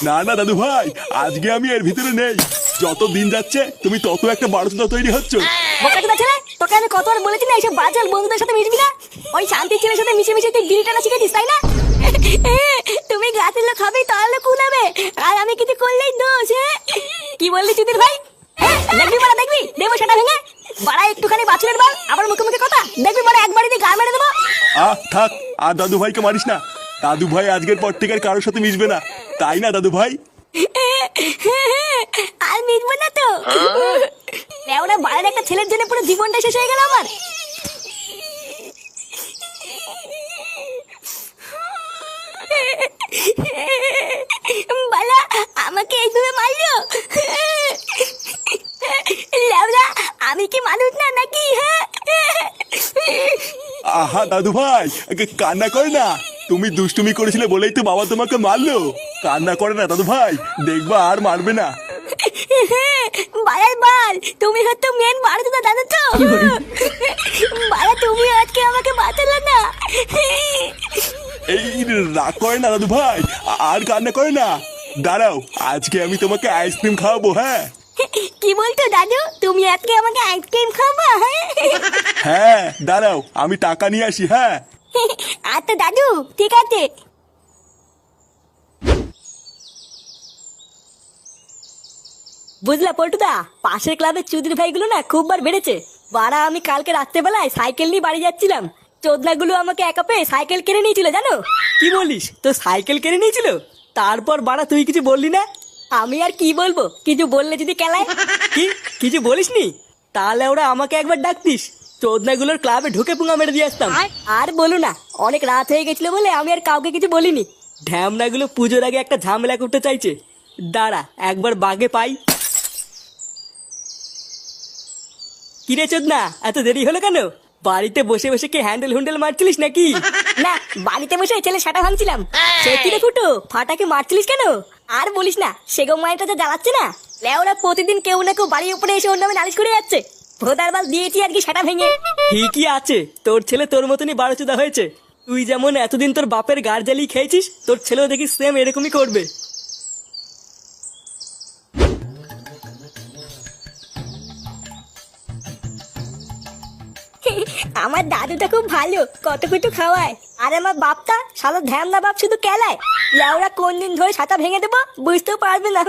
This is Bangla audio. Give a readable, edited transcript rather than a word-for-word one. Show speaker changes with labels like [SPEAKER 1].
[SPEAKER 1] না না দাদু ভাই, আজকে আমি এর ভিতরে নেই। যত দিন যাচ্ছে তুমি তত একটা বারোচোদা তৈরি হচ্ছ।
[SPEAKER 2] বোকাচোদা ছেলে, তোকে আমি কতবার বলেছি না এইসব বাজার বন্ধুদের সাথে মিশবি না। ওই শান্তির ছেলের সাথে মিশে মিশে তুই বিড়ি টানা শিখেছিস, তাই না? তুমি গাছের লোক হবে তাহলে কুলাবে, আর আমি কিছু করলেই দোষ। কি বললি চুদির ভাই? দেখবি বড়া, দেখবি দেবো সেটা ভেঙে। বাড়া একটুখানি বাছুরের বাল, আবার মুখে মুখে কথা। দেখবি বড়া একবারই দিয়ে গা মেরে দেবো।
[SPEAKER 1] থাক, আর দাদু ভাইকে মারিস না। দাদু ভাই আজকের পর থেকে আর কারোর সাথে মিশবে না, তাই না দাদু ভাই?
[SPEAKER 2] আর মিটবো না তো। ওরা বাড়ির একটা ছেলের জন্য পুরো জীবনটা শেষ হয়ে গেল আমার। বালা আমাকে এইভাবে মারলো। লেওরা আমি কি মানুষ না নাকি?
[SPEAKER 1] আহা দাদু ভাই, কান্না করে না। তুমি দুষ্টুমি করেছিলে বলেই তো বাবা তোমাকে মারলো। কান্না করে না দাদু ভাই, দেখবা আর মারবে না।
[SPEAKER 2] বালার বাল, তুমি হয়তো মেন বাড়িতে দাদা তো। বালা তুমি আজকে আমাকে বাঁচালো না।
[SPEAKER 1] এই রাগ করে না দাদু ভাই, আর কান্না করে না। দাঁড়াও, আজকে আমি তোমাকে আইসক্রিম খাওয়াবো। হ্যাঁ
[SPEAKER 2] কি বলতো দাদু, তুমি আজকে আমাকে আইসক্রিম খাওয়াবা?
[SPEAKER 1] হ্যাঁ দাঁড়াও, আমি টাকা নিয়ে আসি। হ্যাঁ
[SPEAKER 2] আচ্ছা দাদু, ঠিক আছে। বুঝলা পল্টুদা, পাশের ক্লাবের চুদির ভাইগুলো না খুব বার বেড়েছে। বাড়া আমি কালকে রাত্রেবেলায় সাইকেল নিয়ে বাড়ি যাচ্ছিলাম, চোদনাগুলো আমাকে একা পেয়ে সাইকেল কিনে নিয়েছিল জানো।
[SPEAKER 3] কি বলিস, তো সাইকেল কিনে নিয়েছিল? তারপর বাড়া তুই কিছু বললি না?
[SPEAKER 2] আমি আর কি বলবো, কিছু বললে যদি কেলায়।
[SPEAKER 3] কি কিছু বলিসনি? তাহলে ওরা আমাকে একবার ডাকতিস, চোদনাগুলোর ক্লাবে ঢুকে পুঙ্গা মেরে দিয়ে আসতাম।
[SPEAKER 2] আর বলো না, অনেক রাত হয়ে গেছিল বলে আমি আর কাউকে কিছু বলিনি।
[SPEAKER 3] ঢ্যামনাগুলো পুজোর আগে একটা ঝামেলা করতে চাইছে। দাঁড়া একবার বাগে পাই। কিরে চোদনা, এত দেরি হলো কেন? বাড়িতে বসে বসে কি হ্যান্ডেল হুন্ডেল মারছিলিস নাকি?
[SPEAKER 2] না, বাড়িতে বসে ছেলে সাটা ভাঙছিলাম। সে কি রে ফুটো, ফাটাকে মারছিলিস কেন? আর বলিস না, সেগো মাইটা যা জ্বালাচ্ছে না। লেওরা প্রতিদিন কেউ না কেউ বাড়ির উপরে এসে ওর নামে নালিশ করে যাচ্ছে। ভোদার বাল দিয়েছি আর কি সাটা ভেঙে।
[SPEAKER 3] ঠিকই আছে, তোর ছেলে তোর মতনই বারোচোদা হয়েছে। তুই যেমন এতদিন তোর বাপের গার জ্বালিয়ে খেয়েছিস, তোর ছেলেও দেখি সেম এরকমই করবে।
[SPEAKER 2] আমার দাদুটা খুব ভালো, কত কিছু খাওয়ায়। আর আমার বাপটা সারা ধ্যান না বাপ শুধু কেলায়। লেওরা কোন দিন ধরে ছাতা ভেঙে দেবো বুঝতেও পারবে না।